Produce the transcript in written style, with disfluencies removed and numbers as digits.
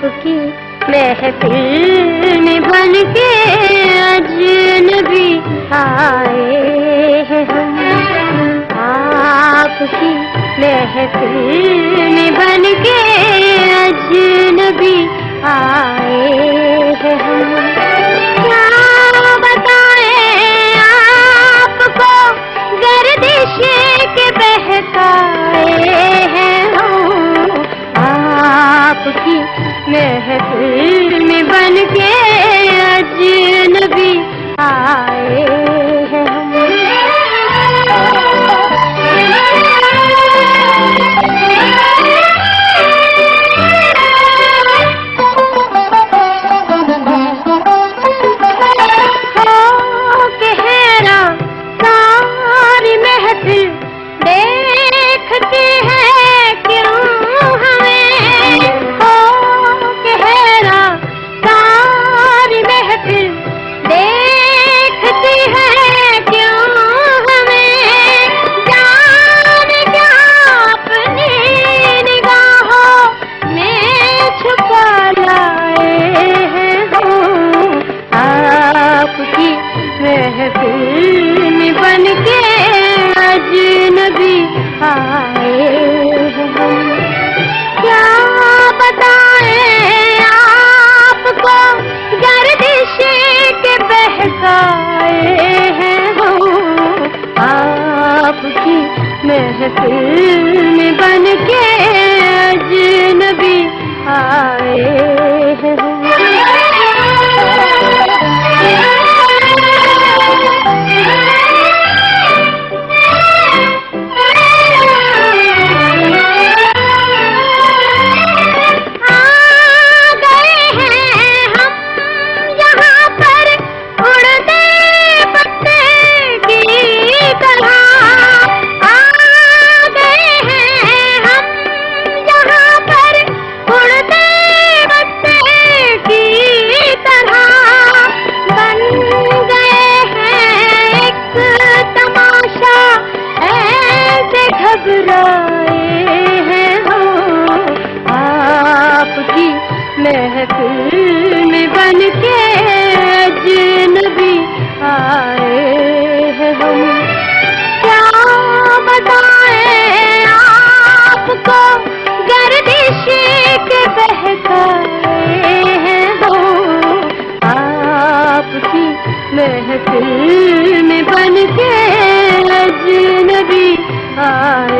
आपकी महफिल में बन के अजनबी आए हैं हम। आपकी महफिल में बन के अजनबी आए हैं हम। क्या बताएं आपको गर्दिश के बहकाए हैं हम। आपकी महफिल में बन के अजनबी आए हैं हम। महफिल में बन के अजनबी आए हैं हम। क्या बताएं आपको गर्दिश के बहकाए हैं हम। आपकी महफिल में बन के अजनबी आए हैं हम। घबराए हैं हम। आपकी महफिल में बन के अजनबी आए हैं हम। क्या बताएं आपको गर्दिश के बहकाए हैं हम। आपकी महफिल में बन के अजनबी आए